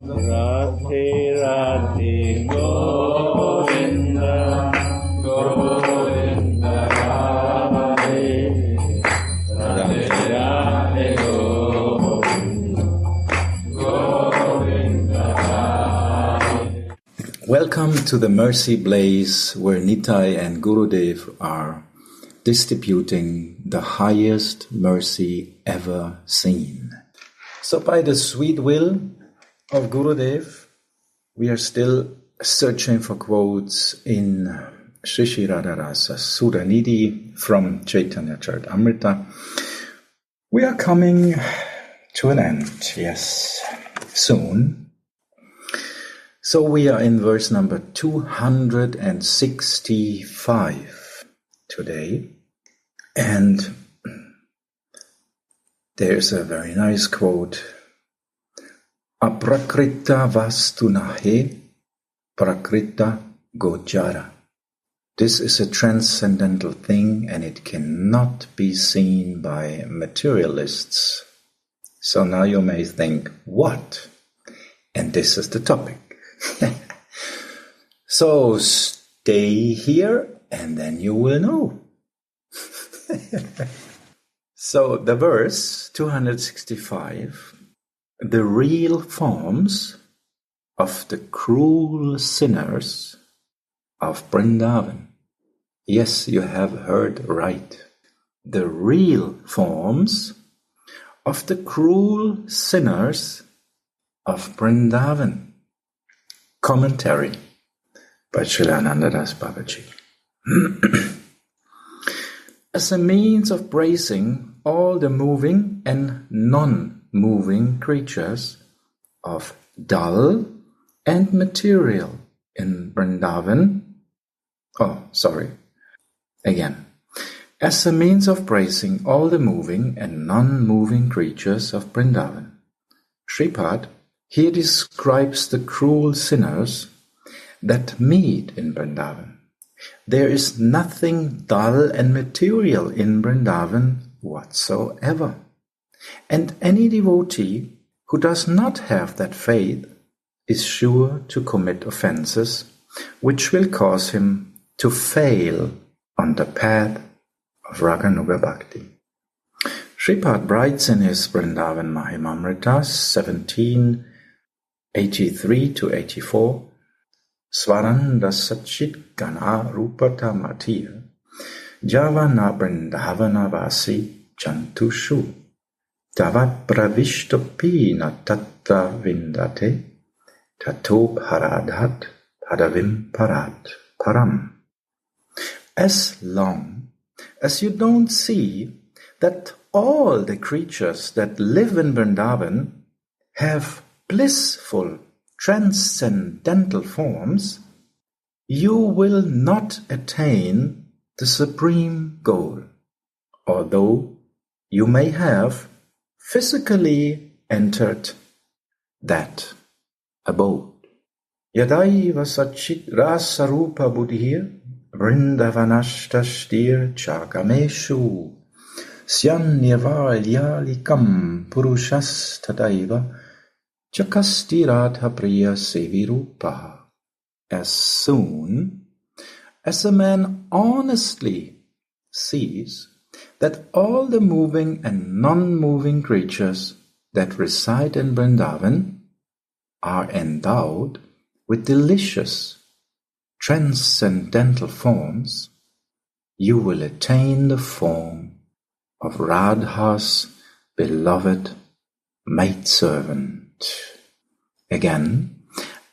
Radhe Radhe Govinda Govinda Radhe Radhe Radhe Govinda Govinda Radhe. Welcome to the Mercy Blaze, where Nitai and Gurudev are distributing the highest mercy ever seen. So by the sweet will of Gurudev, we are still searching for quotes in Shri Radha Rasa Sudhanidhi from Caitanya Caritamrita. We are coming to an end, yes, soon. So we are in verse number 265 today, and there's a very nice quote. Aprakrita vastunahe prakrita gojara. This is a transcendental thing, and it cannot be seen by materialists. So now you may think, what? And this is the topic. So stay here, and then you will know. So the verse 265, the real forms of the cruel sinners of Vrindavan. Yes, you have heard right. The real forms of the cruel sinners of Vrindavan. Commentary by Srila Anandadas Babaji. As a means of bracing all the moving and non-moving creatures of dull and material in Vrindavan. As a means of bracing all the moving and non-moving creatures of Vrindavan. Shripad here describes the cruel sinners that meet in Vrindavan. There is nothing dull and material in Vrindavan whatsoever. And any devotee who does not have that faith is sure to commit offenses which will cause him to fail on the path of Raganuga Bhakti. Shripad writes in his Vrindavan Mahimamrita 1783-84, Svaranda Sachit Gana Rupata Matir Javana Vrindavana Vasi Chantushu Tavat Pravishtopi Tatra Vindate Tato Paradhat Padavim Parat Param. As long as you don't see that all the creatures that live in Vrindavan have blissful transcendental forms, you will not attain the supreme goal, although you may have physically entered that abode. Yadaiva Sachit Rasa Rupa Buddhir Vrindavanashtastir Chakameshu Syannyavalyalikam Purushas Tadaiva Chakasti Radha Priya Sevirupa. As soon as a man honestly sees that all the moving and non-moving creatures that reside in Vrindavan are endowed with delicious transcendental forms, you will attain the form of Radha's beloved maidservant. Again,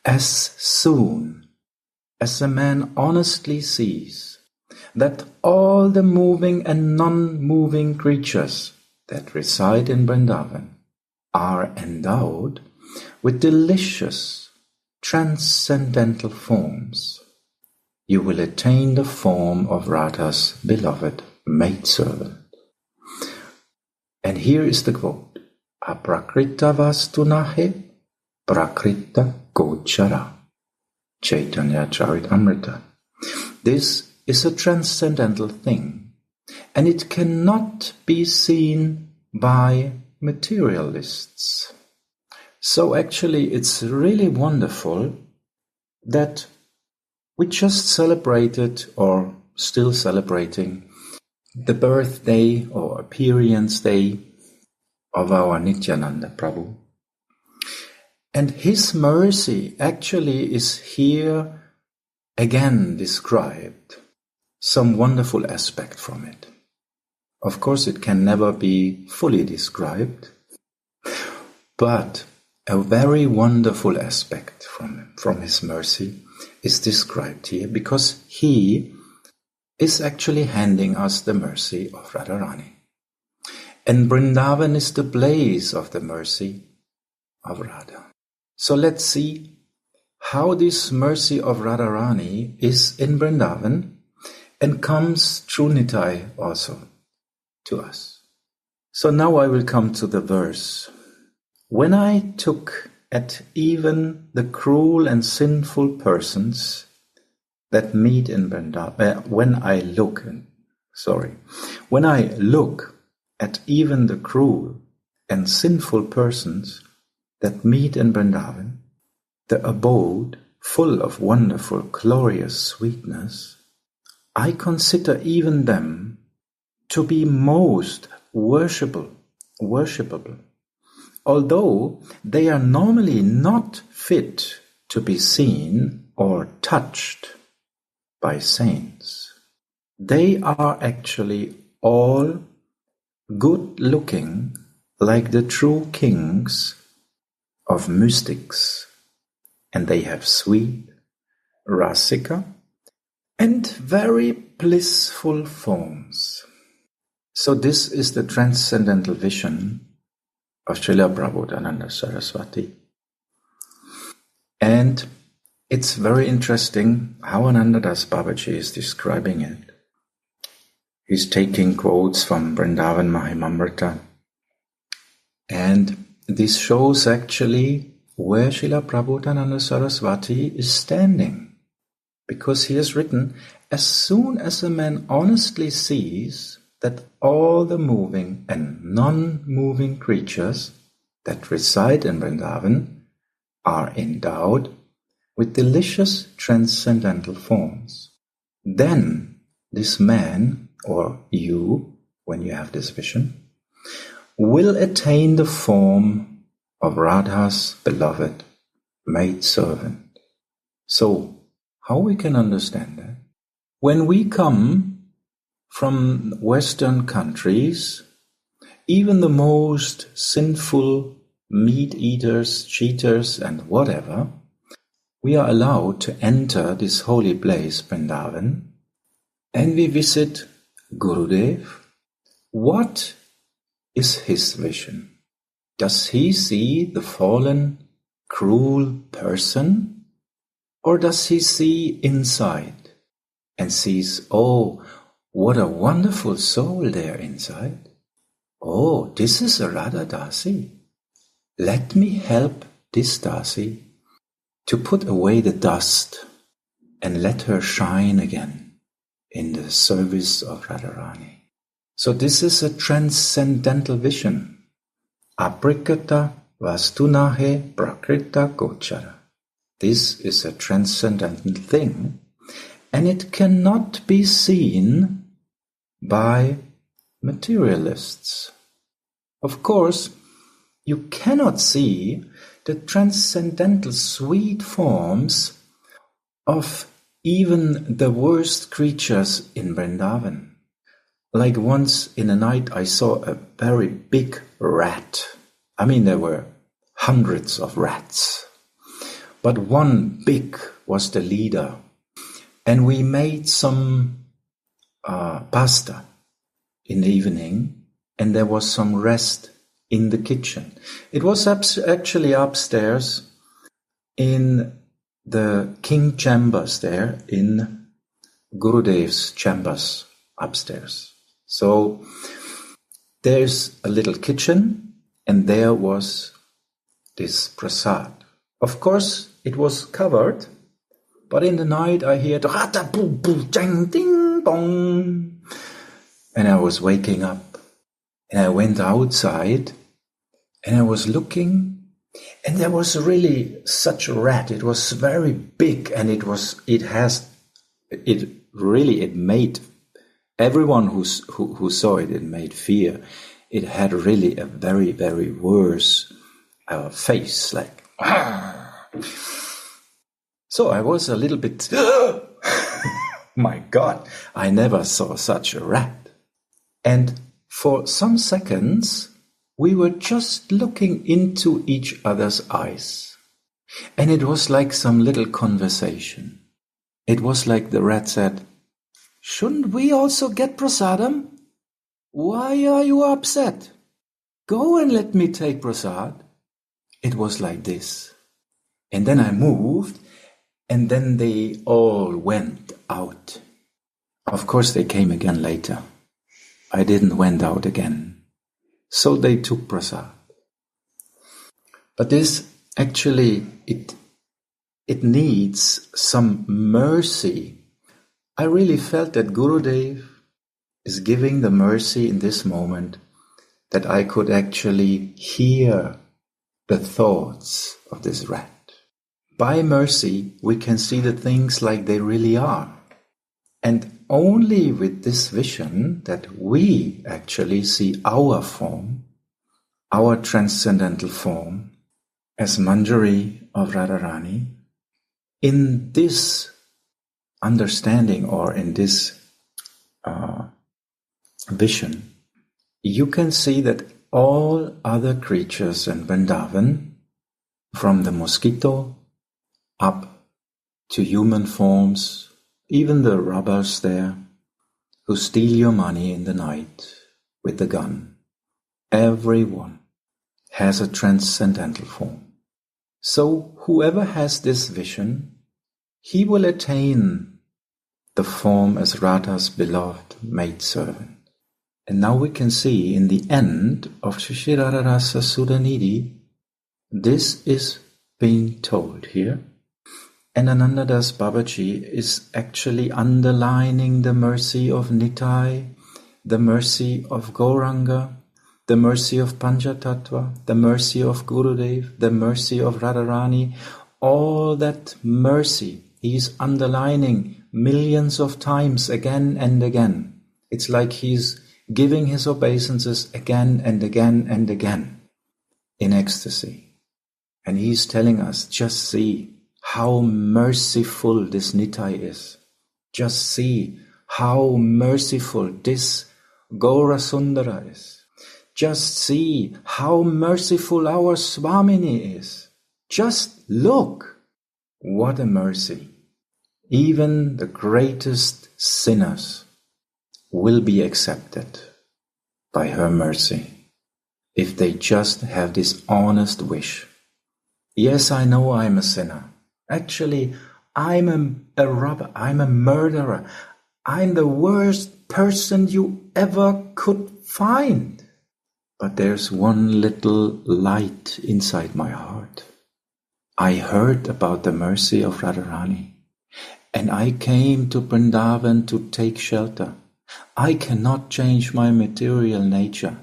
as soon as a man honestly sees that all the moving and non-moving creatures that reside in Vrindavan are endowed with delicious transcendental forms, you will attain the form of Radha's beloved maidservant. And here is the quote, Aprakrita vastunahe prakrita gochara. Caitanya Caritamrita. This is a transcendental thing, and it cannot be seen by materialists. So actually it's really wonderful that we just celebrated, or still celebrating, the birthday or appearance day of our Nityananda Prabhu. And his mercy actually is here again described, some wonderful aspect from it. Of course, it can never be fully described, but a very wonderful aspect from his mercy is described here, because he is actually handing us the mercy of Radharani. And Vrindavan is the place of the mercy of Radha. So let's see how this mercy of Radharani is in Vrindavan and comes through Nitai also to us. So now I will come to the verse. When I took at even the cruel and sinful persons that meet in Vrindavan, when I look at even the cruel and sinful persons that meet in Vrindavan, the abode full of wonderful, glorious sweetness, I consider even them to be most worshipable, although they are normally not fit to be seen or touched by saints. They are actually all good-looking, like the true kings of mystics, and they have sweet, rasika, and very blissful forms. So this is the transcendental vision of Srila Prabodhananda Saraswati. And it's very interesting how Anandadas Babaji is describing it. He's taking quotes from Vrindavan Mahimamrita. And this shows actually where Srila Prabodhananda Saraswati is standing. Because he has written, as soon as a man honestly sees that all the moving and non-moving creatures that reside in Vrindavan are endowed with delicious transcendental forms, then this man, or you, when you have this vision, will attain the form of Radha's beloved maidservant. So, how we can understand that? When we come from Western countries, even the most sinful meat-eaters, cheaters, and whatever, we are allowed to enter this holy place, Vrindavan, and we visit Gurudev. What is his vision? Does he see the fallen, cruel person? Or does he see inside and sees, oh, what a wonderful soul there inside. Oh, this is a Radha Dasi. Let me help this Dasi to put away the dust and let her shine again in the service of Radharani. So this is a transcendental vision. Aprikata vastunahe prakrita gochara. This is a transcendental thing, and it cannot be seen by materialists. Of course, you cannot see the transcendental sweet forms of even the worst creatures in Vrindavan. Like once in a night I saw a very big rat. I mean, there were hundreds of rats. But one big was the leader. And we made some pasta in the evening, and there was some rest in the kitchen. It was actually upstairs in the king chambers there, in Gurudev's chambers upstairs. So there's a little kitchen, and there was this prasad. Of course, it was covered, but in the night I heard rata boo boo jang ding dong, and I was waking up, and I went outside, and I was looking, And there was really such a rat. It was very big, and it made everyone who saw it, it made fear. It had really a very, very worse face, like. So I was a little bit. My God, I never saw such a rat. And for some seconds, we were just looking into each other's eyes. And it was like some little conversation. It was like the rat said, "Shouldn't we also get prasadam? Why are you upset? Go and let me take prasad." It was like this. And then I moved, and then they all went out. Of course, they came again later. I didn't went out again. So they took prasad. But this actually, it needs some mercy. I really felt that Gurudev is giving the mercy in this moment, that I could actually hear the thoughts of this rat. By mercy, we can see the things like they really are. And only with this vision that we actually see our form, our transcendental form, as Manjari of Radharani, in this understanding or in this vision, you can see that all other creatures in Vrindavan, from the mosquito up to human forms, even the robbers there who steal your money in the night with the gun, everyone has a transcendental form. So whoever has this vision, he will attain the form as Radha's beloved maidservant. And now we can see in the end of Shri Radha Rasa Sudhanidhi, this is being told here. And Anandadas Babaji is actually underlining the mercy of Nitai, the mercy of Gauranga, the mercy of Panchatattva, the mercy of Gurudev, the mercy of Radharani. All that mercy he is underlining millions of times again and again. It's like he's giving his obeisances again and again and again in ecstasy. And he's telling us, just see how merciful this Nitai is. Just see how merciful this Gaura Sundara is. Just see how merciful our Swamini is. Just look. What a mercy. Even the greatest sinners will be accepted by her mercy if they just have this honest wish. Yes, I know I'm a sinner. Actually, I'm a robber, I'm a murderer. I'm the worst person you ever could find. But there's one little light inside my heart. I heard about the mercy of Radharani, and I came to Vrindavan to take shelter. I cannot change my material nature.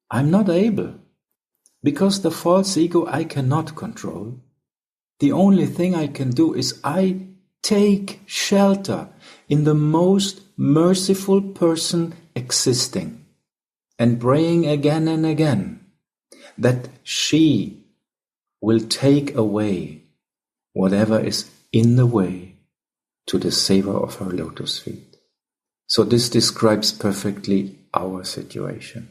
I'm not able, because the false ego I cannot control. The only thing I can do is I take shelter in the most merciful person existing, and praying again and again that she will take away whatever is in the way to the savor of her lotus feet. So this describes perfectly our situation.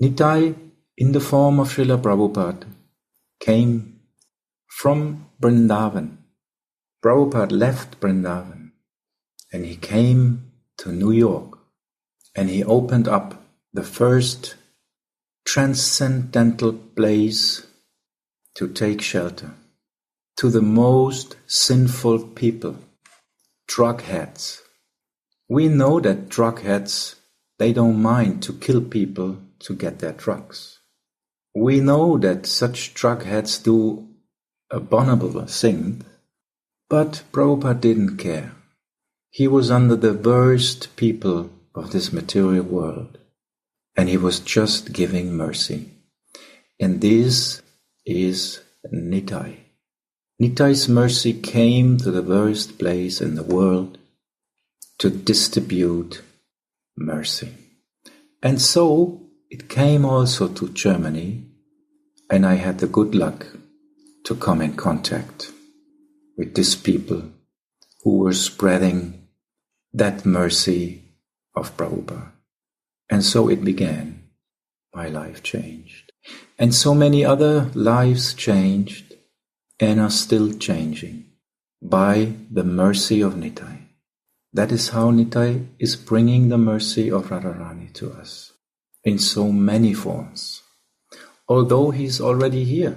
Nitai, in the form of Srila Prabhupada, came from Vrindavan. Prabhupada left Vrindavan and he came to New York, and he opened up the first transcendental place to take shelter to the most sinful people, drug heads. We know that drug heads, they don't mind to kill people to get their drugs. We know that such drug heads do abominable things, but Prabhupada didn't care. He was under the worst people of this material world, and he was just giving mercy. And this is Nitai. Nitai's mercy came to the worst place in the world to distribute mercy. And so it came also to Germany, and I had the good luck to come in contact with these people who were spreading that mercy of Prabhupada. And so it began. My life changed. And so many other lives changed and are still changing by the mercy of Nitai. That is how Nitai is bringing the mercy of Radharani to us in so many forms. Although he's already here,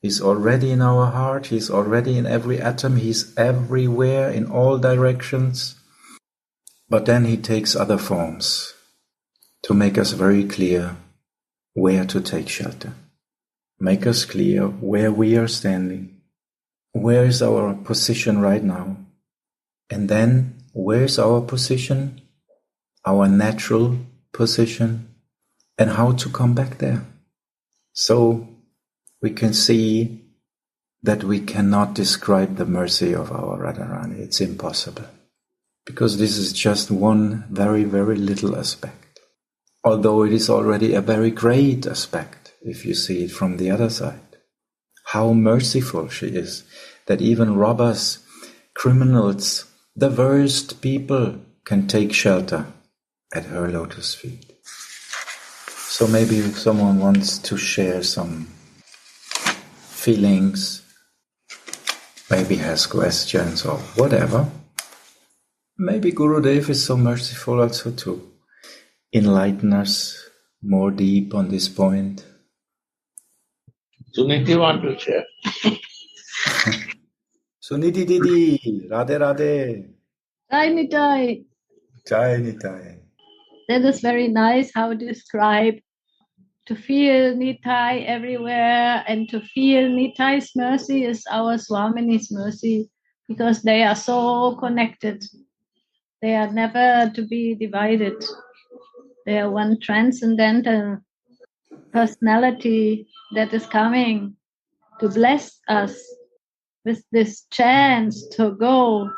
he's already in our heart, he's already in every atom, he's everywhere in all directions. But then he takes other forms to make us very clear where to take shelter. Make us clear where we are standing, where is our position right now, and then where's our position, our natural position, and how to come back there. So we can see that we cannot describe the mercy of our Radharani. It's impossible. Because this is just one very, very little aspect. Although it is already a very great aspect, if you see it from the other side. How merciful she is, that even robbers, criminals, the worst people can take shelter at her lotus feet. So maybe if someone wants to share some feelings, maybe has questions or whatever, maybe Gurudev is so merciful also to enlighten us more deep on this point. Sudhanidhi want to share. Sudhanidhi Didi, Radhe Radhe. Jai Nitai. Jai Nitai. That is very nice how to describe to feel Nitai everywhere and to feel Nitai's mercy is our Swamini's mercy because they are so connected. They are never to be divided. They are one transcendental personality that is coming to bless us with this chance to go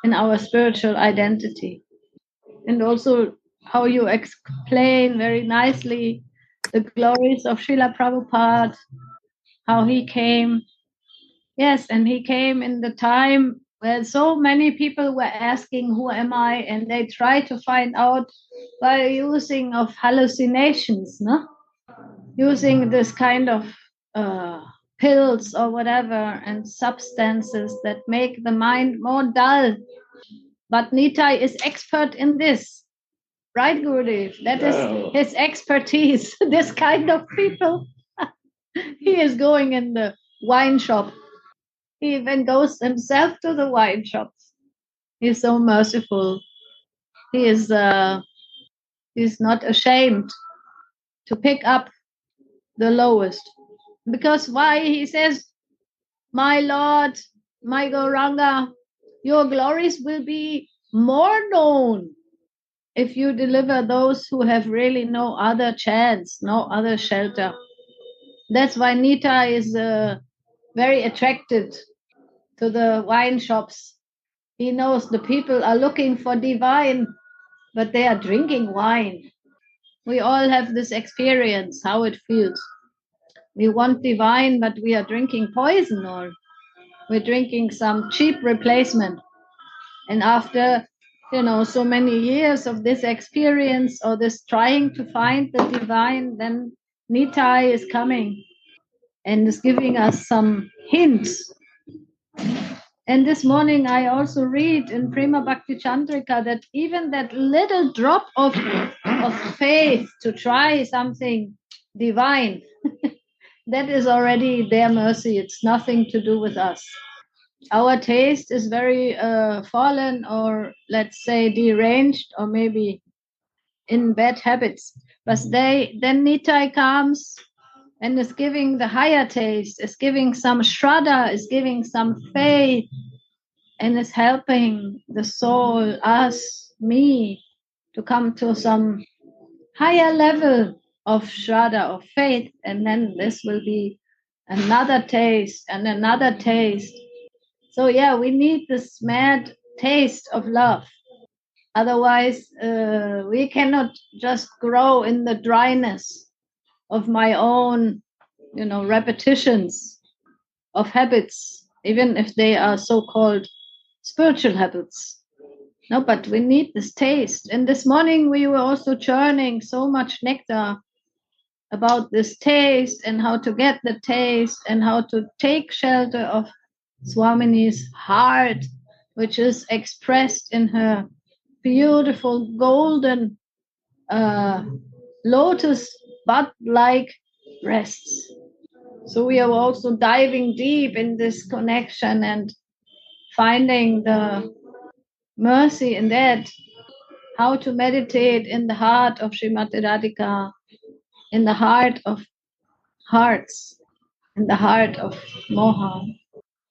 in our spiritual identity. And also how you explain very nicely the glories of Srila Prabhupada, how he came. Yes, and he came in the time where so many people were asking, who am I? And they tried to find out by using of hallucinations, no? Using this kind of pills or whatever and substances that make the mind more dull. But Nitai is expert in this. Right, Gurudev? That is his expertise. This kind of people. He is going in the wine shop. He even goes himself to the wine shops. He's so merciful. He is he's not ashamed to pick up the lowest. Because why? He says, my Lord, my Gauranga, your glories will be more known if you deliver those who have really no other chance, no other shelter. That's why Nita is very attracted to the wine shops. He knows the people are looking for divine, but they are drinking wine. We all have this experience, how it feels. We want divine, but we are drinking poison or we're drinking some cheap replacement. And after, so many years of this experience or this trying to find the divine, then Nitai is coming and is giving us some hints. And this morning I also read in Prema Bhakti Chandrika that even that little drop of faith to try something divine, that is already their mercy. It's nothing to do with us. Our taste is very fallen or let's say deranged or maybe in bad habits. But then Nitai comes and is giving the higher taste, is giving some shraddha, is giving some faith, and is helping the soul, us, me, to come to some higher level of shraddha, of faith, and then this will be another taste and another taste. So yeah, we need this mad taste of love. Otherwise, we cannot just grow in the dryness of my own, repetitions of habits, even if they are so-called spiritual habits. No, but we need this taste. And this morning we were also churning so much nectar about this taste and how to get the taste and how to take shelter of Swamini's heart, which is expressed in her beautiful golden lotus bud-like breasts. So we are also diving deep in this connection and finding the mercy in that, how to meditate in the heart of Srimati Radhika, in the heart of hearts, in the heart of Moha.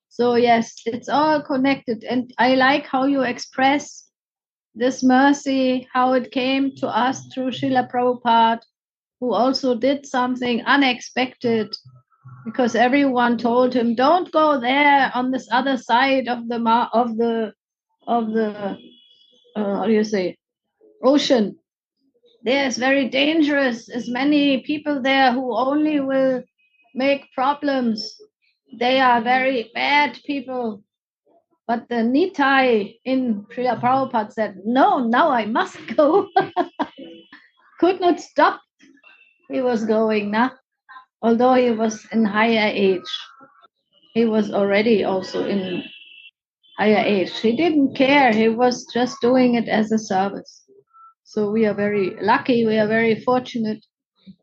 So yes, it's all connected. And I like how you express this mercy, how it came to us through Srila Prabhupada, who also did something unexpected, because everyone told him, don't go there on this other side of the how do you say, ocean. There's very dangerous. There's many people there who only will make problems. They are very bad people. But the Nitai in Srila Prabhupada said, no, now I must go. Could not stop. He was going now. Although he was in higher age. He was already also in higher age. He didn't care. He was just doing it as a service. So we are very lucky. We are very fortunate.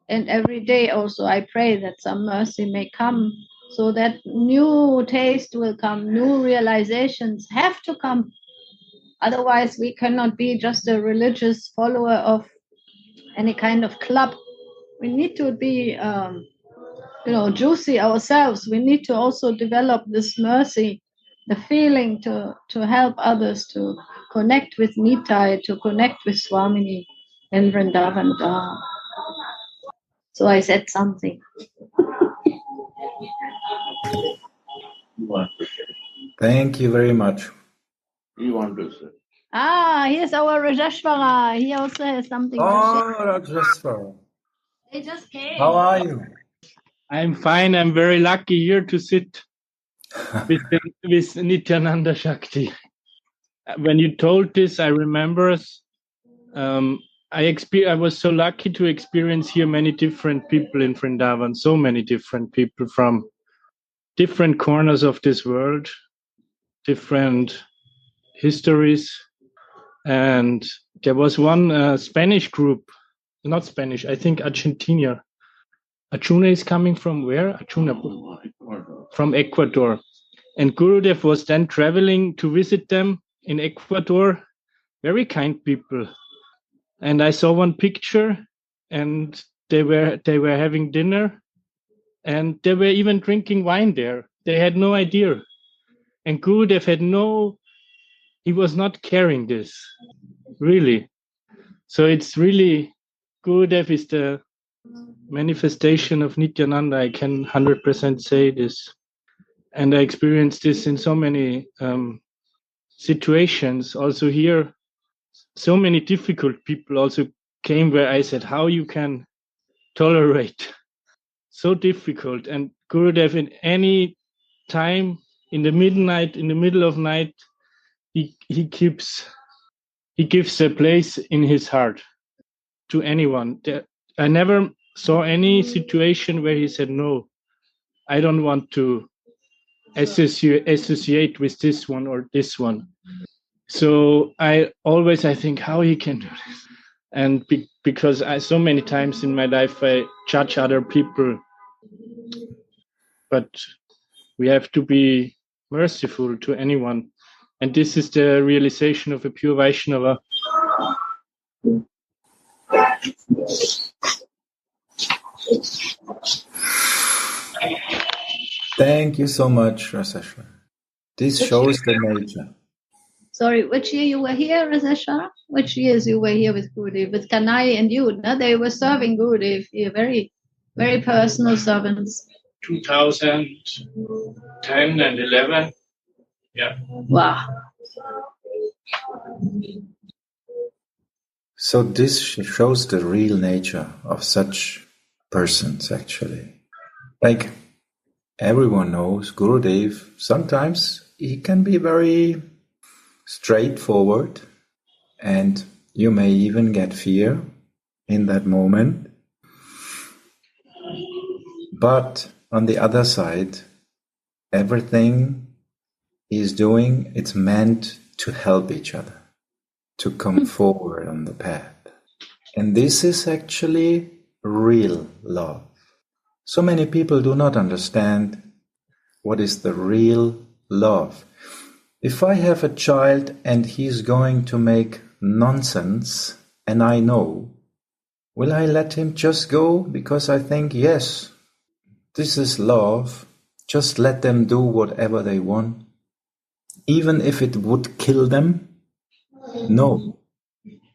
And every day also I pray that some mercy may come, so that new taste will come, new realizations have to come. Otherwise, we cannot be just a religious follower of any kind of club. We need to be, juicy ourselves. We need to also develop this mercy, the feeling to help others, to connect with Nitai, to connect with Swamini in Vrindavan. So I said something. Thank you very much. You want to say? Here's our Rajeshwara. He also has something to say. Rajeshwara. They just came. How are you? I'm fine. I'm very lucky here to sit with Nityananda Shakti. When you told this, I remember I was so lucky to experience here many different people in Vrindavan, so many different people from different corners of this world, different histories. And there was one Spanish group, not Spanish, I think Argentina. Arjuna is coming from where? Arjuna, from Ecuador. And Gurudev was then traveling to visit them in Ecuador. Very kind people. And I saw one picture, and they were having dinner, and they were even drinking wine there. They had no idea. And Gurudev he was not carrying this, really. So it's really, Gurudev is the manifestation of Nityananda. I can 100% say this. And I experienced this in so many situations. Also here, so many difficult people also came where I said, how you can tolerate so difficult. And Gurudev, in any time, in the midnight, in the middle of night, he gives a place in his heart to anyone. I never saw any situation where he said, no, I don't want to associate with this one or this one. So I think how he can do this. And because so many times in my life I judge other people, but we have to be merciful to anyone. And this is the realization of a pure Vaishnava. Thank you so much, Raseshwar. This shows the nature. Sorry, which year you were here, Raseshwara? Which years you were here with Gurudev, with Kanai and you? No? They were serving Gurudev here, very, very personal servants. 2010 and 11. Yeah. Wow. So this shows the real nature of such persons, actually. Like everyone knows, Gurudev, sometimes he can be very straightforward, and you may even get fear in that moment. But on the other side, everything he's doing, it's meant to help each other, to come forward on the path. And this is actually real love. So many people do not understand what is the real love. If I have a child and he's going to make nonsense, and I know, will I let him just go because I think, yes, this is love, just let them do whatever they want, even if it would kill them? No.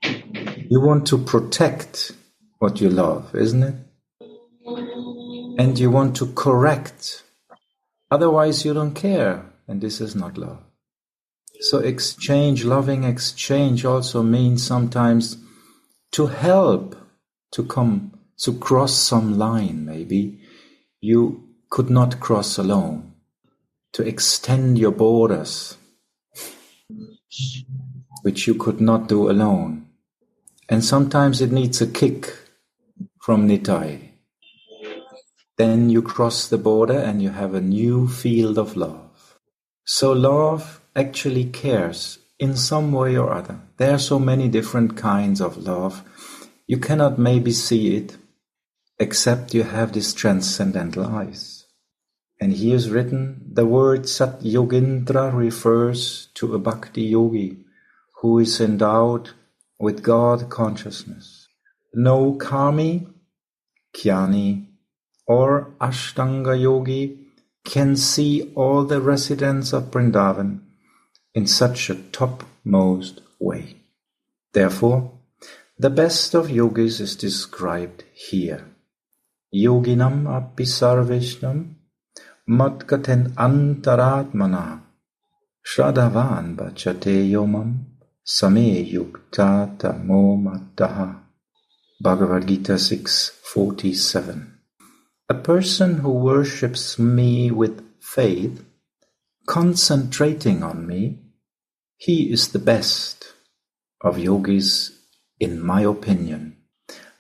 You want to protect what you love, isn't it? And you want to correct. Otherwise you don't care, and this is not love. So exchange, loving exchange also means sometimes to help, to cross some line maybe you could not cross alone, to extend your borders, which you could not do alone. And sometimes it needs a kick from Nitai. Then you cross the border and you have a new field of love. So love actually cares in some way or other. There are so many different kinds of love. You cannot maybe see it except you have these transcendental eyes. And here is written, the word Sat Yogendra refers to a bhakti yogi who is endowed with God consciousness. No karmi, jnani, or Ashtanga yogi can see all the residents of Vrindavan in such a topmost way. Therefore, the best of yogis is described here. Yoginam api sarveshnam madgaten antaratmana shradhavan bhajate yomam same yukta tamo maddaha. Bhagavad Gita 6:47. A person who worships me with faith, concentrating on me, he is the best of yogis in my opinion.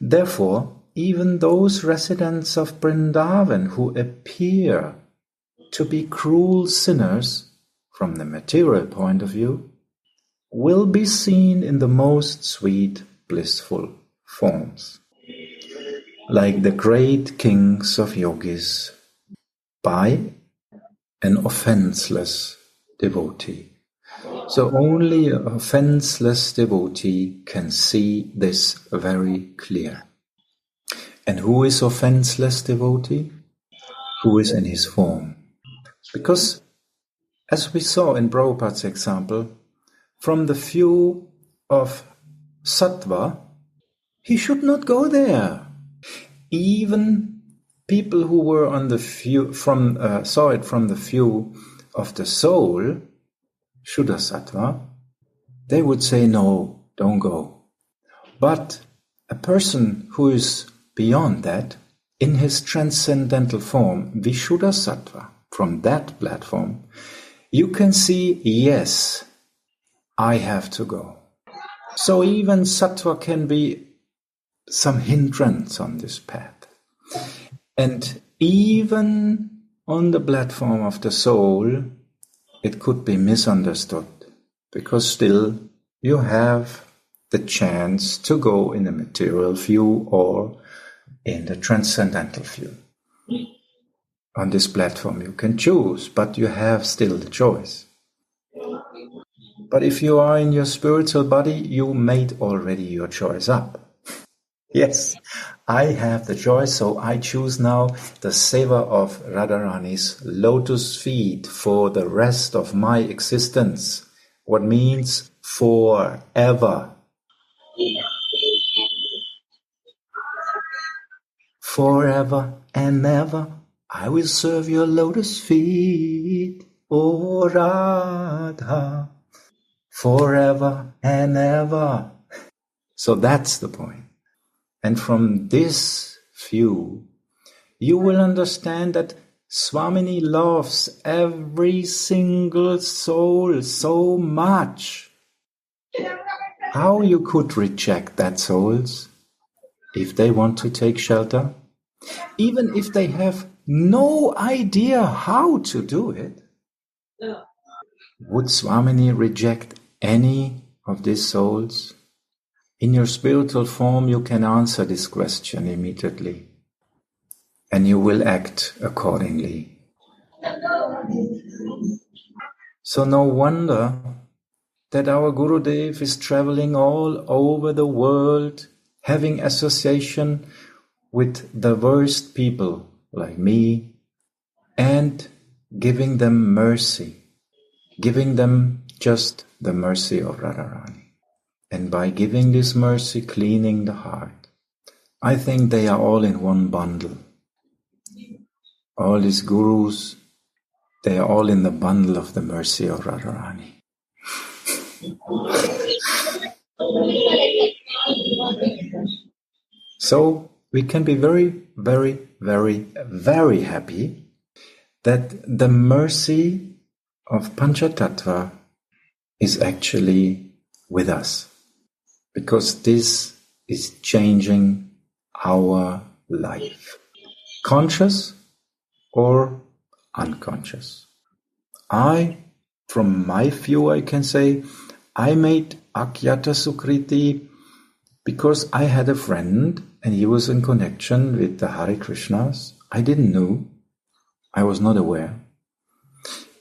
Therefore, even those residents of Vrindavan who appear to be cruel sinners from the material point of view will be seen in the most sweet, blissful forms, like the great kings of yogis, by an offenseless devotee. So only an offenseless devotee can see this very clear. And who is offenseless devotee? Who is in his form. Because, as we saw in Prabhupada's example, from the view of sattva, he should not go there. Even people who were on the view saw it from the view of the soul, Shuddha Sattva, they would say, no, don't go. But a person who is beyond that, in his transcendental form, Vishuddha Sattva, from that platform, you can see, yes, I have to go. So even Sattva can be some hindrance on this path. And even on the platform of the soul, it could be misunderstood, because still you have the chance to go in the material view or in the transcendental view. On this platform you can choose, but you have still the choice. But if you are in your spiritual body, you made already your choice up. Yes, I have the choice, so I choose now the seva of Radharani's lotus feet for the rest of my existence. What means forever. Forever and ever, I will serve your lotus feet, O Radha, forever and ever. So that's the point. And from this view, you will understand that Swamini loves every single soul so much. How you could reject that souls if they want to take shelter? Even if they have no idea how to do it, would Swamini reject any of these souls? In your spiritual form, you can answer this question immediately, and you will act accordingly. So no wonder that our Gurudev is traveling all over the world, having association with the worst people like me, and giving them mercy, giving them just the mercy of Radharani. And by giving this mercy, cleaning the heart. I think they are all in one bundle. All these gurus, they are all in the bundle of the mercy of Radharani. So we can be very, very, very, very happy that the mercy of Panchatattva is actually with us, because this is changing our life, conscious or unconscious. From my view, I can say, I made Akyata Sukriti because I had a friend and he was in connection with the Hare Krishnas. I didn't know. I was not aware.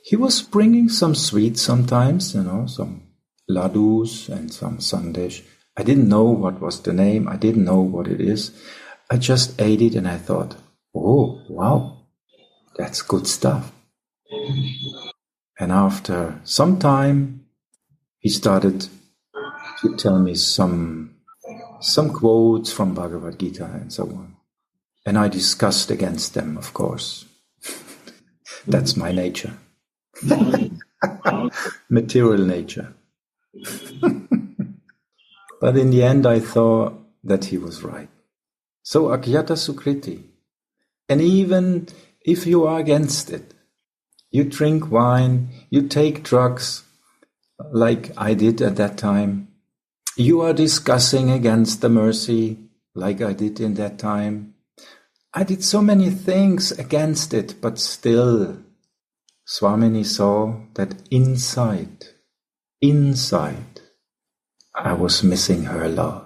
He was bringing some sweets sometimes, some ladus and some sandesh. I didn't know what was the name. I didn't know what it is. I just ate it and I thought, oh, wow, that's good stuff. And after some time, he started to tell me some quotes from Bhagavad Gita and so on. And I discussed against them, of course. That's my nature. Material nature. But in the end, I thought that he was right. So Akyata Sukriti. And even if you are against it, you drink wine, you take drugs, like I did at that time. You are discussing against the mercy, like I did in that time. I did so many things against it, but still, Swamini saw that inside, I was missing her love.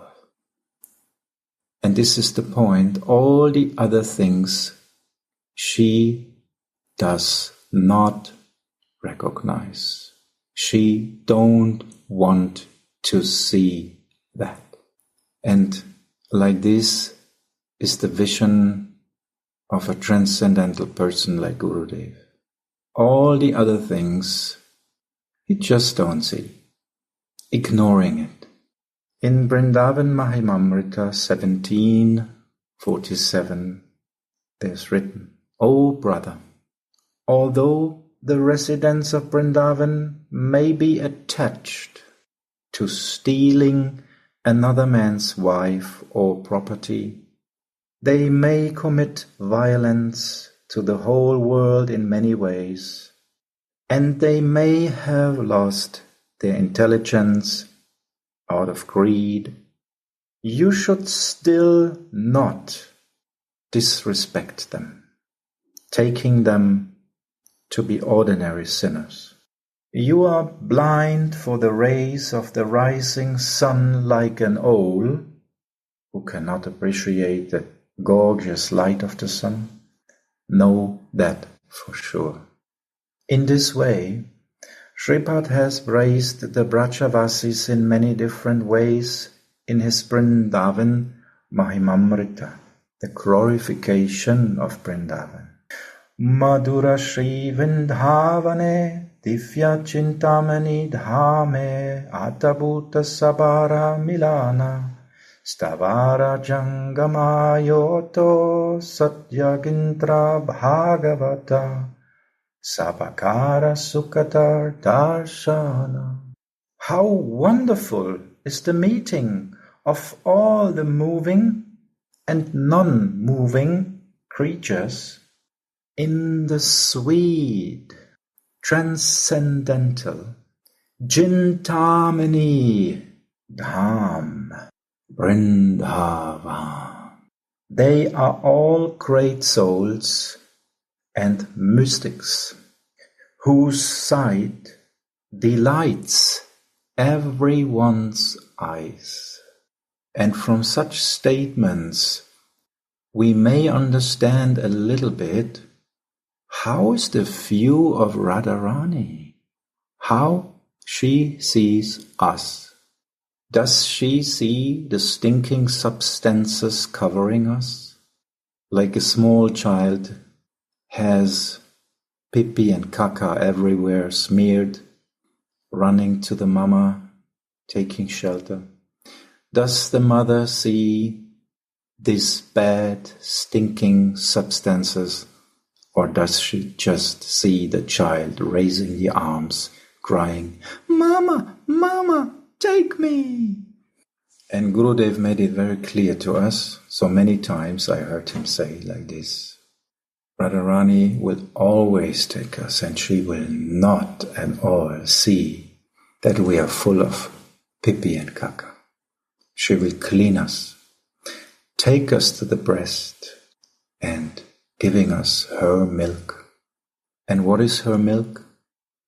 And this is the point. All the other things she does not recognize. She don't want to see that. And like this is the vision of a transcendental person like Gurudev. All the other things you just don't see, ignoring it. In Vrindavan Mahimamrita 1747, there's written, O brother, although the residents of Vrindavan may be attached to stealing another man's wife or property, they may commit violence to the whole world in many ways, and they may have lost their intelligence out of greed. You should still not disrespect them, taking them to be ordinary sinners. You are blind for the rays of the rising sun like an owl, who cannot appreciate the gorgeous light of the sun. Know that for sure. In this way, Shripad has praised the Brajavasis in many different ways in his Vrindavan Mahimamrita, the glorification of Vrindavan. Madhura Shri Vindhavane Divya Chintamani Dhame Atabhuta Sabara Milana Stavara Jangamayoto Satyagintra Bhagavata Sabakara Sukhatar Darshana. How wonderful is the meeting of all the moving and non-moving creatures in the sweet, transcendental, Jintamani Dham Vrindavan. They are all great souls and mystics whose sight delights everyone's eyes. And from such statements we may understand a little bit how is the view of Radharani, how she sees us. Does she see the stinking substances covering us? Like a small child has pipi and caca everywhere smeared, running to the mama, taking shelter. Does the mother see these bad, stinking substances, or does she just see the child raising the arms, crying, "Mama, Mama, take me"? And Gurudev made it very clear to us, so many times I heard him say like this, Radharani will always take us, and she will not at all see that we are full of pipi and caca. She will clean us, take us to the breast, and giving us her milk. And what is her milk?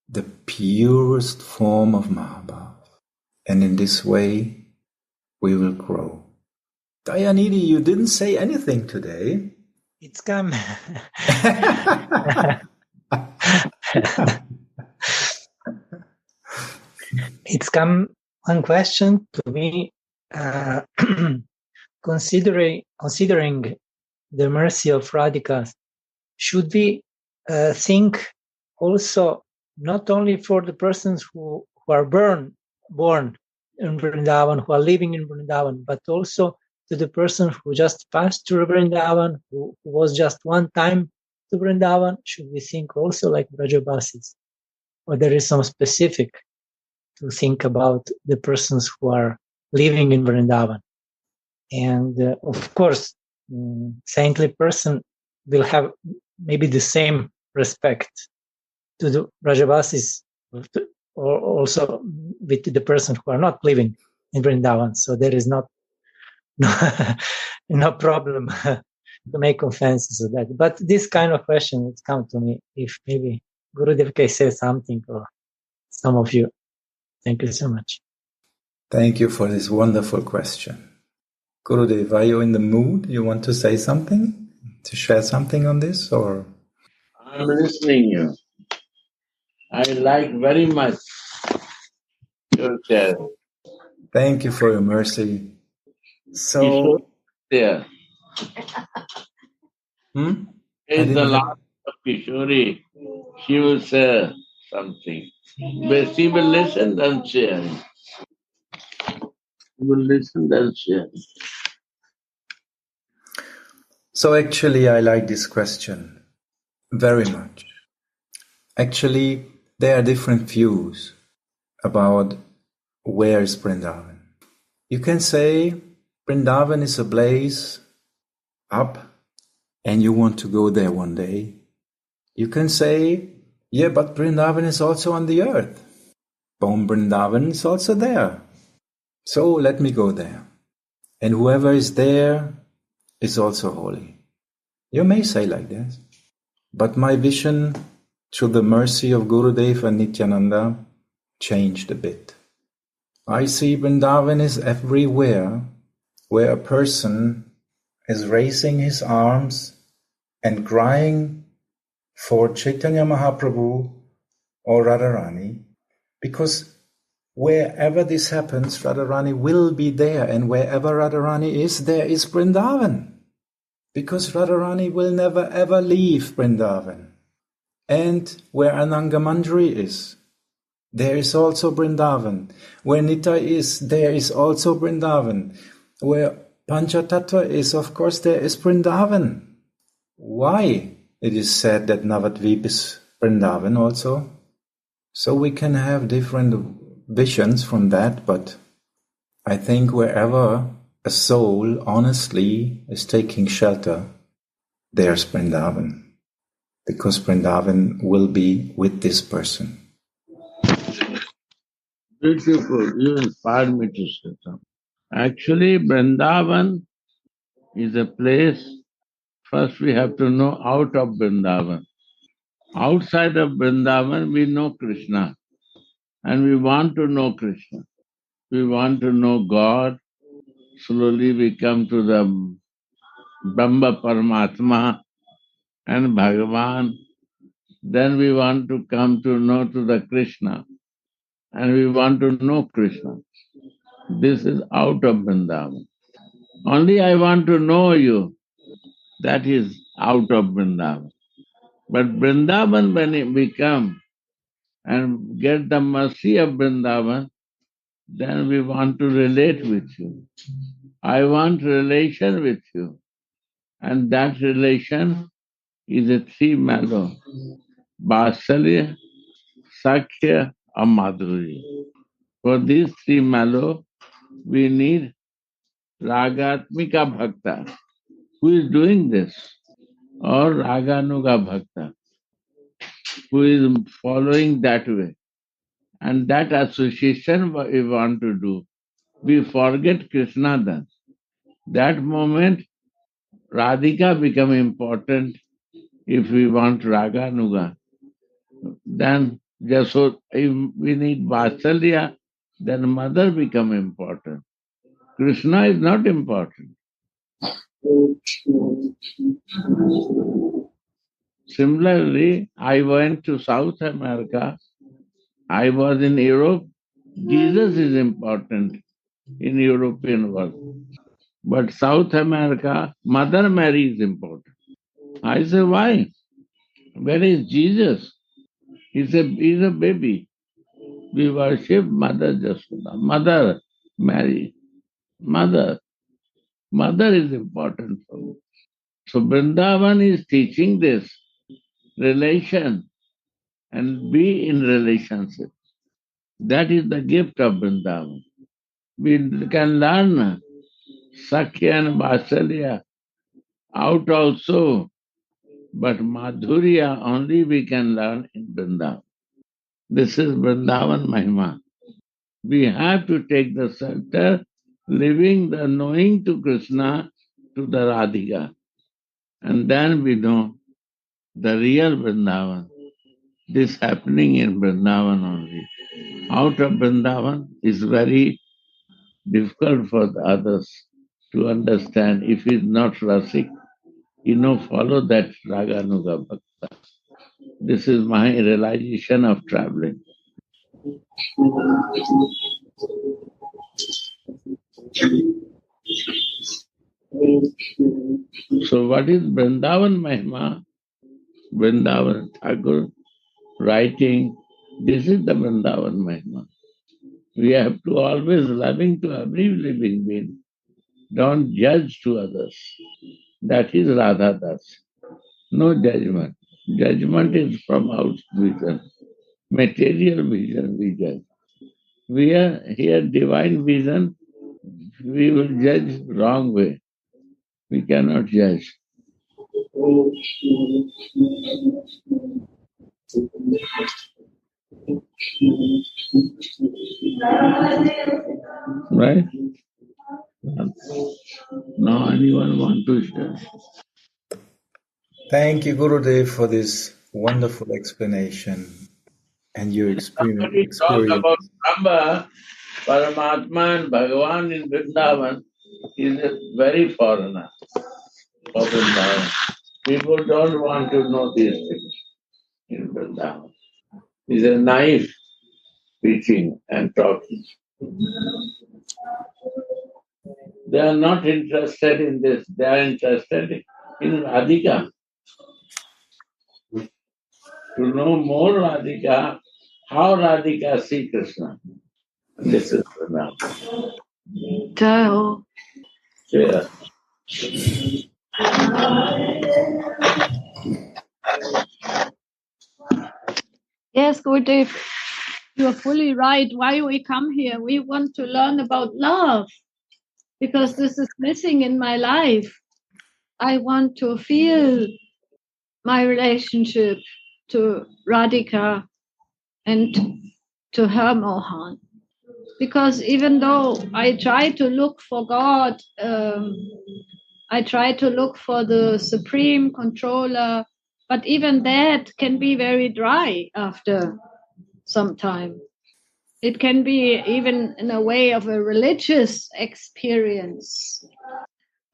The purest form of Mahabhav. And in this way, we will grow. Dayanidhi, you didn't say anything today. It's come. It's come one question to me, considering the mercy of Radhika. Should we think also not only for the persons who are born in Vrindavan, who are living in Vrindavan, but also to the person who just passed through Vrindavan, who was just one time to Vrindavan? Should we think also like Vrajabasis? Or there is some specific to think about the persons who are living in Vrindavan? And of course, saintly person will have maybe the same respect to the Vrajabasis, or also with the person who are not living in Vrindavan. So there is no problem to make offenses of that. But this kind of question would come to me if maybe Gurudev can say something, or some of you. Thank you so much. Thank you for this wonderful question. Gurudev, are you in the mood? You want to say something? To share something on this, or? I'm listening. I like very much your sharing. Thank you for your mercy. So, there. In the last of Kishori, she will say something. But she will listen and share. She will listen and share. So actually, I like this question very much. Actually, there are different views about where is Vrindavan. You can say Vrindavan is a place up and you want to go there one day. You can say, yeah, but Vrindavan is also on the earth. Bom Vrindavan is also there. So let me go there. And whoever is there is also holy. You may say like that. But my vision through the mercy of Gurudev and Nityananda changed a bit. I see Vrindavan is everywhere where a person is raising his arms and crying for Caitanya Mahaprabhu or Radharani, because wherever this happens, Radharani will be there, and wherever Radharani is, there is Vrindavan. Because Radharani will never ever leave Vrindavan. And where Ananga Manjari is, there is also Vrindavan. Where Nitya is, there is also Vrindavan. where Panchatattva is, of course, there is Vrindavan. Why it is said that Navadvip is Vrindavan also? So we can have different visions from that, but I think wherever a soul honestly is taking shelter, there's Vrindavan, because Vrindavan will be with this person. Beautiful. You inspired me to say something. Actually, Vrindavan is a place, first we have to know out of Vrindavan. Outside of Vrindavan, we know Krishna, and we want to know Krishna. We want to know God. Slowly we come to the Brahma Paramatma and Bhagavan. Then we want to come to know to the Krishna, and we want to know Krishna. This is out of Vrindavan. Only I want to know you. That is out of Vrindavan. But Vrindavan, when we come and get the mercy of Vrindavan, then we want to relate with you. I want relation with you. And that relation is a three mellow. Vasalya, Sakya, or Madhurya. For these three mellow, we need Ragatmika Bhakta. Who is doing this? Or Raganuga Bhakta, who is following that way. And that association we want to do. We forget Krishna then. That moment, Radhika become important if we want Raganuga. Then if we need Vatsalya, then mother become important. Krishna is not important. Similarly, I went to South America. I was in Europe. Jesus is important in European world. But South America, Mother Mary is important. I say, why? Where is Jesus? He's a baby. We worship Mother Jasoda, Mother Mary. Mother. Mother is important for me. So Vrindavan is teaching this relation and be in relationship. That is the gift of Vrindavan. We can learn Sakya and Vasalya out also, but Madhurya only we can learn in Vrindavan. This is Vrindavan Mahima. We have to take the center, living the knowing to Krishna, to the Radhika. And then we know the real Vrindavan. This happening in Vrindavan only. Out of Vrindavan is very difficult for the others to understand. If he is not Rasik, follow that Raganuga Bhakta. This is my realization of traveling. So what is Vrindavan Mahima? Vrindavan Thakur writing, this is the Vrindavan Mahima. We have to always loving to every living being. Don't judge to others. That is Radha Das. No judgment. Judgment is from out vision. Material vision we judge. We are here divine vision, we will judge wrong way. We cannot judge. Right? Now anyone want to share? Thank you, Gurudev, for this wonderful explanation and your experience. Talk about Brahma, Paramatma and Bhagavan in Vrindavan is a very foreigner for Vrindavan. People don't want to know these things in Vrindavan. It's a naive preaching and talking. They are not interested in this. They are interested in Radhika. To know more Radhika, how Radhika sees Krishna. This is Vrindavan. Jai Ho. Yeah. Yes, Gurudev, you're fully right. Why we come here? We want to learn about love because this is missing in my life. I want to feel my relationship to Radhika and to her Mohan. Because even though I try to look for God, I try to look for the supreme controller, but even that can be very dry after some time. It can be even in a way of a religious experience.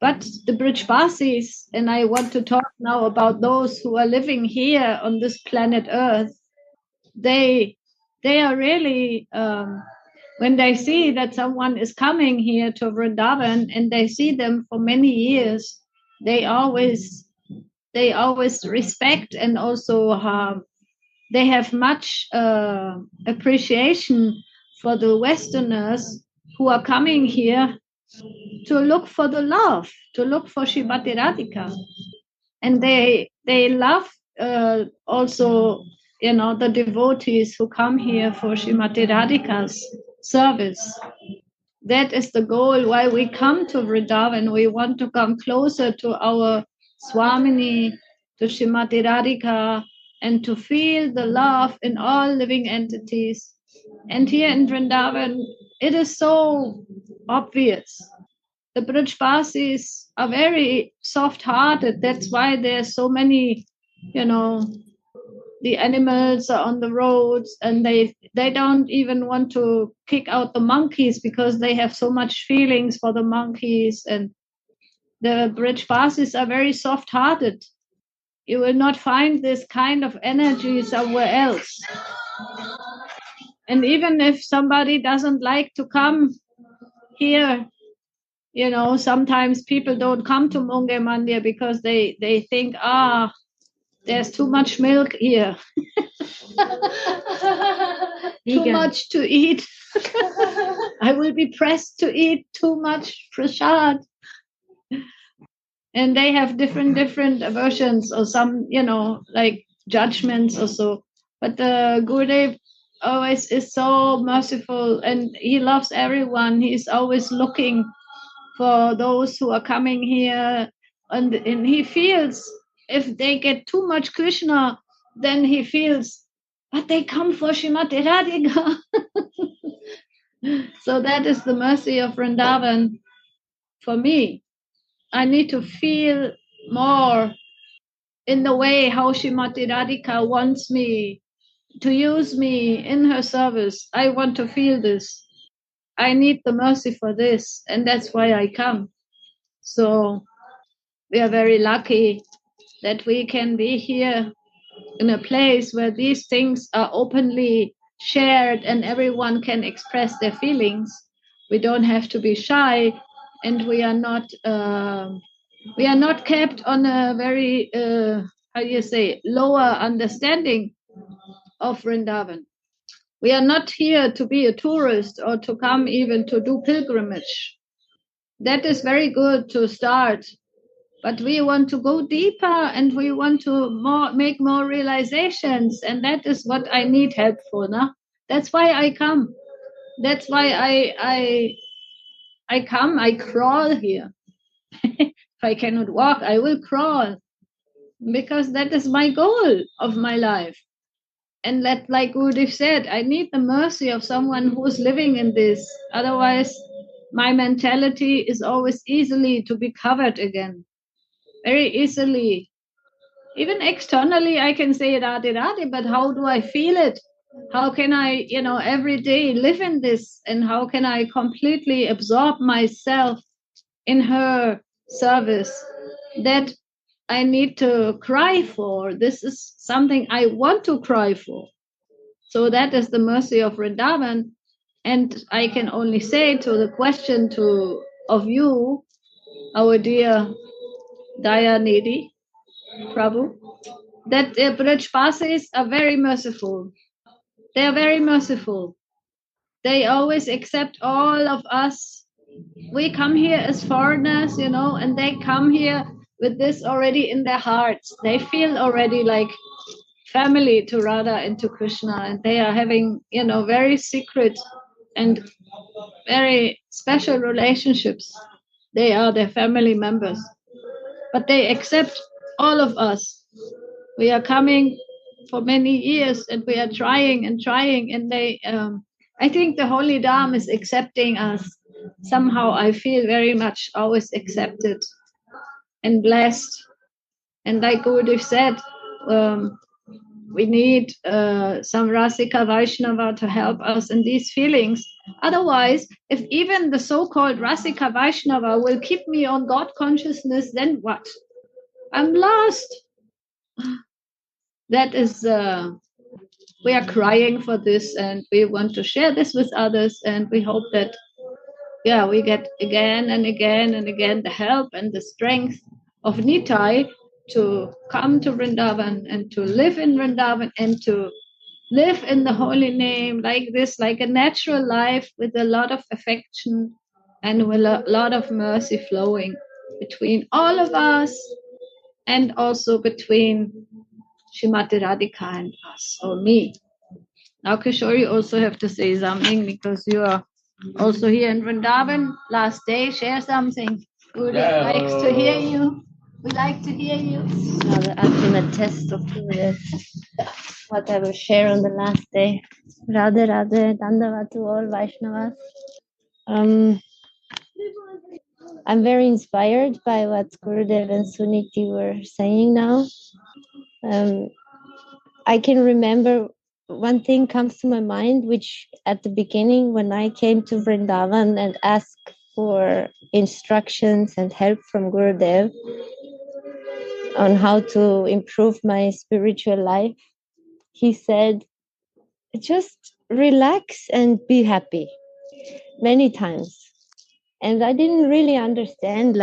But the Brijbasis, and I want to talk now about those who are living here on this planet Earth, they are really, when they see that someone is coming here to Vrindavan and they see them for many years, they always respect, and also they have much appreciation for the Westerners who are coming here to look for the love, to look for Srimati Radhika. And they love also, the devotees who come here for Srimati Radhika's service. That is the goal why we come to Vrindavan. We want to come closer to our Swamini, to Srimati Radhika, and to feel the love in all living entities. And here in Vrindavan, it is so obvious. The Brijbasis are very soft-hearted. That's why there's so many, the animals are on the roads, and they don't even want to kick out the monkeys because they have so much feelings for the monkeys. And the Brijbasis are very soft-hearted. You will not find this kind of energy somewhere else. And even if somebody doesn't like to come here, sometimes people don't come to Munge Mandir because they think, there's too much milk here. Too much to eat. I will be pressed to eat too much prasad. And they have different aversions, or some, like judgments or so. But the Gurudev always is so merciful, and he loves everyone. He's always looking for those who are coming here, and he feels if they get too much Krishna, then he feels, but they come for Srimati Radhika. So that is the mercy of Vrindavan for me. I need to feel more in the way how Srimati Radhika wants me to use me in her service. I want to feel this. I need the mercy for this, and that's why I come. So we are very lucky that we can be here in a place where these things are openly shared and everyone can express their feelings. We don't have to be shy, and we are not kept on a very lower understanding of Vrindavan. We are not here to be a tourist or to come even to do pilgrimage. That is very good to start, but we want to go deeper, and we want to make more realizations, and that is what I need help for. Now, that's why I come. That's why I come. I crawl here. If I cannot walk, I will crawl, because that is my goal of my life. And that, like Gurudev said, I need the mercy of someone who is living in this. Otherwise, my mentality is always easily to be covered again. Very easily. Even externally, I can say Radhe Radhe, but how do I feel it? How can I, every day live in this? And how can I completely absorb myself in her service? That I need to cry for. This is something I want to cry for. So that is the mercy of Vrindavan. And I can only say to the question of you, our dear Dayanidhi Prabhu, that the Brijbasis are very merciful. They are very merciful. They always accept all of us we come here as foreigners, and they come here with this already in their hearts. They feel already like family to Radha and to Krishna, and they are having, very secret and very special relationships. They are their family members, but they accept all of us. We are coming for many years, and we are trying and trying, and I think the Holy Dham is accepting us. Somehow I feel very much always accepted and blessed. And like Gurudev said, we need some Rasika Vaishnava to help us in these feelings. Otherwise, if even the so-called Rasika Vaishnava will keep me on God consciousness, then what? I'm lost. That is, we are crying for this, and we want to share this with others, and we hope that, we get again and again and again the help and the strength of Nitai to come to Vrindavan and to live in Vrindavan and to live in the holy name like this, like a natural life with a lot of affection and with a lot of mercy flowing between all of us and also between Srimati Radhika and us, or me. Now, Kishore, you also have to say something because you are also here in Vrindavan. Last day, share something. Gurudev likes to hear you. We like to hear you. Now, I can attest of what I will share on the last day. Radha Radha, Dandavat to all Vaishnavas. I'm very inspired by what Gurudev and Suniti were saying now. I can remember one thing comes to my mind, which at the beginning when I came to Vrindavan and asked for instructions and help from Gurudev on how to improve my spiritual life, he said, just relax and be happy, many times. And I didn't really understand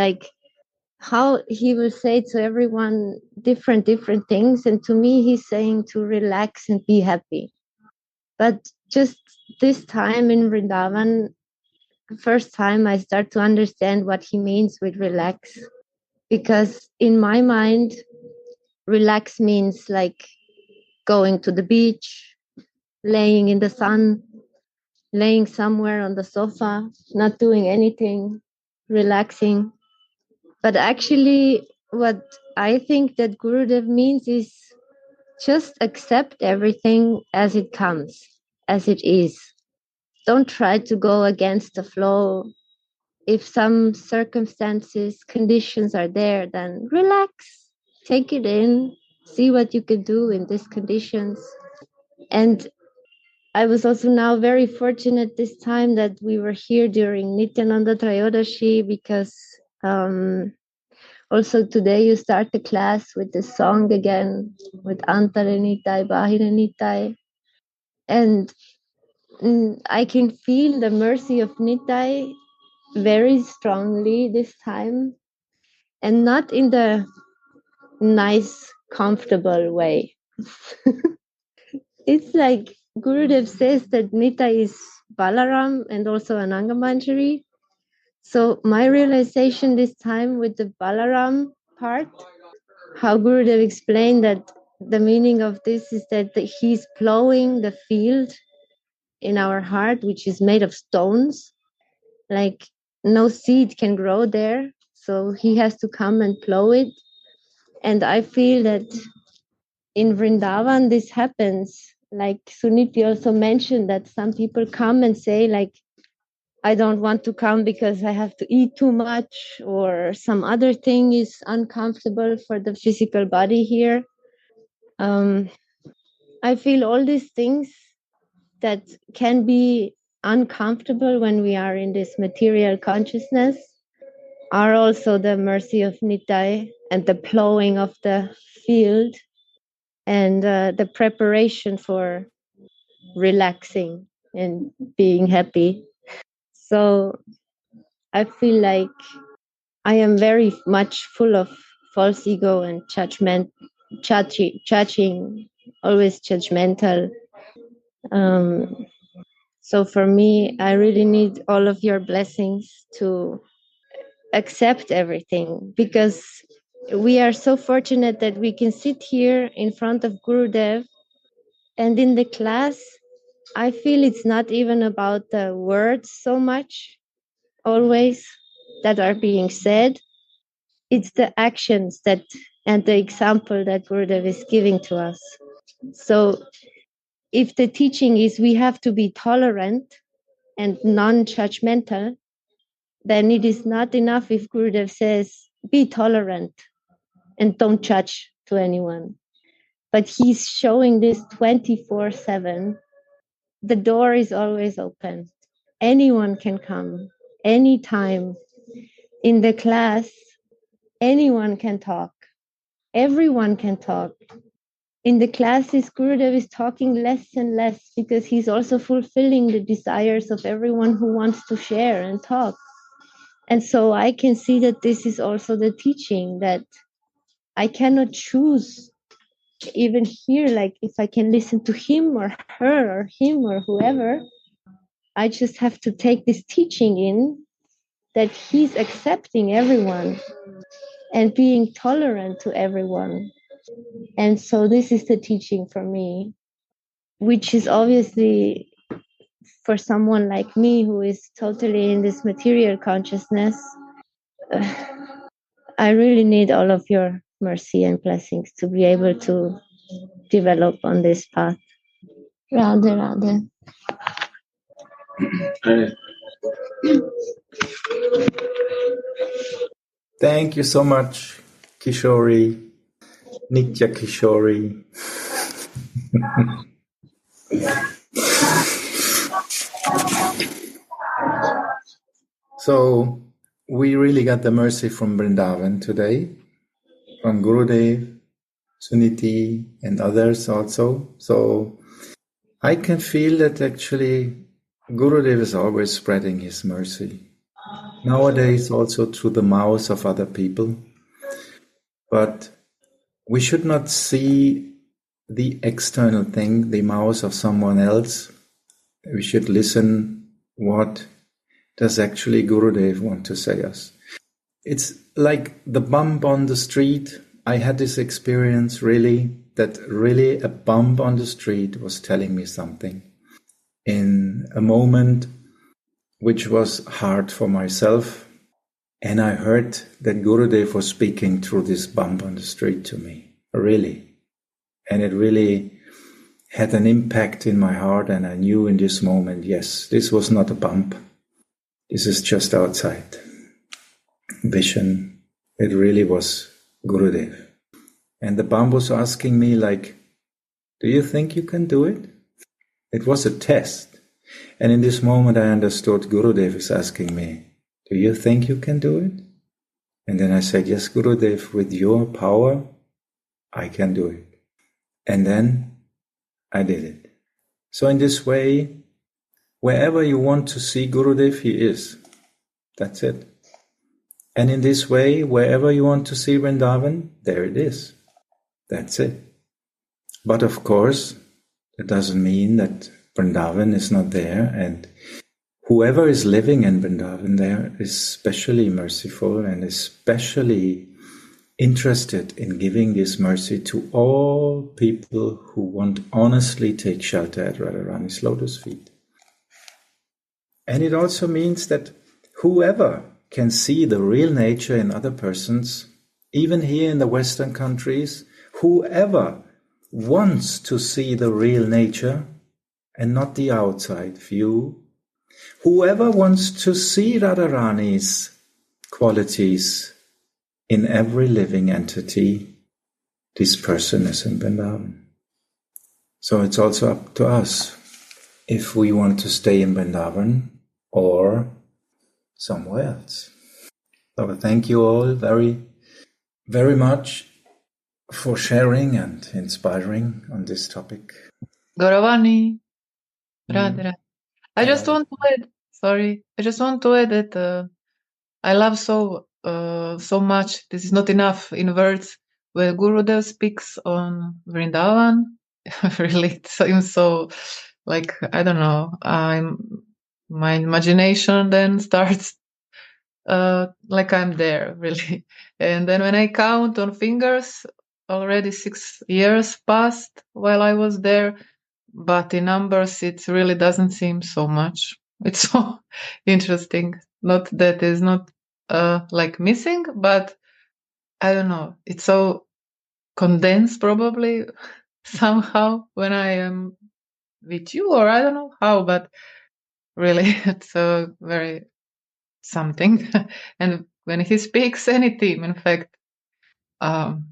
how he will say to everyone different things, and to me he's saying to relax and be happy. But just this time in Vrindavan, first time I start to understand what he means with relax, because in my mind relax means like going to the beach, laying in the sun, laying somewhere on the sofa, not doing anything, relaxing. But actually, what I think that Gurudev means is just accept everything as it comes, as it is. Don't try to go against the flow. If some circumstances, conditions are there, then relax, take it in, see what you can do in these conditions. And I was also now very fortunate this time that we were here during Nityananda Trayodashi, because also today you start the class with the song again, with Antaranitai, Bahiranitai. And I can feel the mercy of Nitai very strongly this time, and not in the nice, comfortable way. It's like Gurudev says that Nitai is Balaram and also Ananga Manjari. So my realization this time with the Balaram part, how Gurudev explained that the meaning of this is that he's plowing the field in our heart, which is made of stones, like no seed can grow there. So he has to come and plow it. And I feel that in Vrindavan, this happens. Like Suniti also mentioned that some people come and say like, I don't want to come because I have to eat too much, or some other thing is uncomfortable for the physical body here. I feel all these things that can be uncomfortable when we are in this material consciousness are also the mercy of Nitai and the plowing of the field and the preparation for relaxing and being happy. So I feel like I am very much full of false ego and judging, always judgmental. So for me, I really need all of your blessings to accept everything, because we are so fortunate that we can sit here in front of Gurudev, and in the class, I feel it's not even about the words so much always that are being said. It's the actions that and the example that Gurudev is giving to us. So if the teaching is we have to be tolerant and non-judgmental, then it is not enough if Gurudev says, be tolerant and don't judge to anyone. But he's showing this 24/7. The door is always open. Anyone can come, anytime. In the class, anyone can talk. Everyone can talk. In the classes, Gurudev is talking less and less because he's also fulfilling the desires of everyone who wants to share and talk. And so I can see that this is also the teaching, that I cannot choose even here, like if I can listen to him or her or him or whoever. I just have to take this teaching in, that he's accepting everyone and being tolerant to everyone. And so this is the teaching for me, which is obviously for someone like me who is totally in this material consciousness. I really need all of your mercy and blessings to be able to develop on this path. Radha, Radha. Thank you so much, Kishori, Nitya Kishori. So we really got the mercy from Vrindavan today, from Gurudev, Sudhanidhi, and others also. So I can feel that actually Gurudev is always spreading his mercy. Nowadays also through the mouths of other people. But we should not see the external thing, the mouth of someone else. We should listen what does actually Gurudev want to say us. It's like the bump on the street. I had this experience really, that really a bump on the street was telling me something in a moment which was hard for myself. And I heard that Gurudev was speaking through this bump on the street to me, really. And it really had an impact in my heart, and I knew in this moment, yes, this was not a bump. This is just outside vision. It really was Gurudev. And the bump was asking me like, do you think you can do it? It was a test. And in this moment I understood Gurudev is asking me, do you think you can do it? And then I said, yes, Gurudev, with your power, I can do it. And then I did it. So in this way, wherever you want to see Gurudev, he is. That's it. And in this way, wherever you want to see Vrindavan, there it is. That's it. But of course, it doesn't mean that Vrindavan is not there, and whoever is living in Vrindavan there is especially merciful and especially interested in giving this mercy to all people who want honestly take shelter at Radharani's lotus feet. And it also means that whoever can see the real nature in other persons, even here in the Western countries, whoever wants to see the real nature and not the outside view, whoever wants to see Radharani's qualities in every living entity, this person is in Vrindavan. So it's also up to us if we want to stay in Vrindavan or somewhere else. So thank you all very, very much for sharing and inspiring on this topic. Gauravani, Radha. I just want to add that I love so much. This is not enough in words. When Gurudev speaks on Vrindavan, really it seems so like, I don't know, my imagination then starts like I'm there, really. And then when I count on fingers, already 6 years passed while I was there, but in numbers it really doesn't seem so much. It's so interesting. Not that is not like missing, but I don't know, it's so condensed probably somehow when I am with you, or I don't know how, but really it's a very something. And when he speaks any theme, in fact, and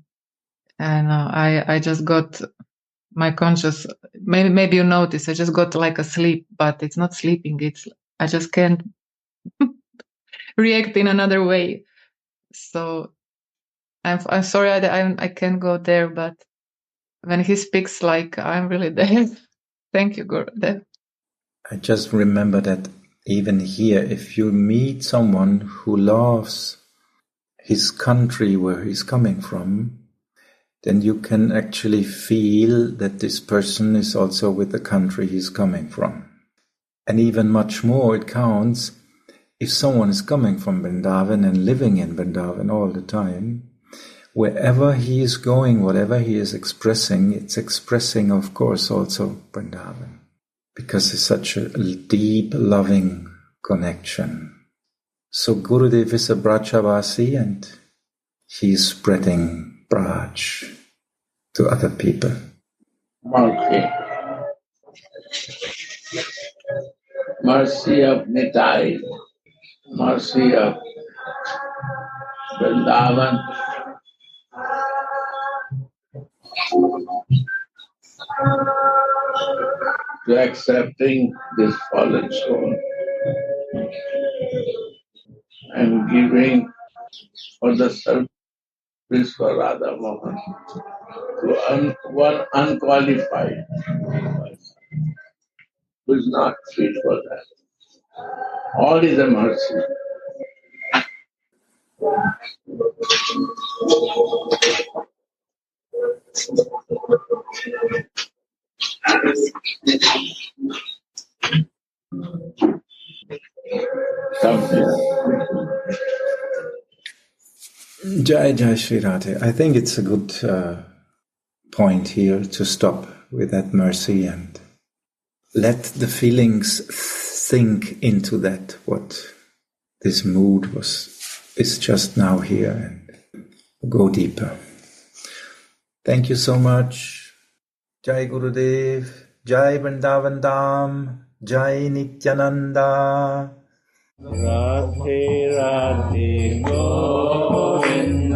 I just got my conscious, maybe you notice, I just got like a sleep, but it's not sleeping, it's I just can't react in another way. So I'm sorry I can't go there, but when he speaks, like, I'm really there. Thank you, Gurudev. I just remember that even here, if you meet someone who loves his country where he's coming from, then you can actually feel that this person is also with the country he's coming from. And even much more, it counts if someone is coming from Vrindavan and living in Vrindavan all the time. Wherever he is going, whatever he is expressing, it's expressing, of course, also Vrindavan. Because it's such a deep, loving connection. So Gurudev is a Brajavasi and he's spreading Braj to other people. Mercy. Mercy of Nitai. Mercy of Vrindavan. To accepting this fallen soul and giving for the service for Radha Mohan to one unqualified who is not fit for that. All is a mercy. Jai Jai Shri Radhe. I think it's a good point here to stop with that mercy and let the feelings sink into that, what this mood is just now here, and go deeper. Thank you so much. Jai Gurudev, Jai Vrindavan Dham, Jai Nityananda. Radhe Radhe Govinda.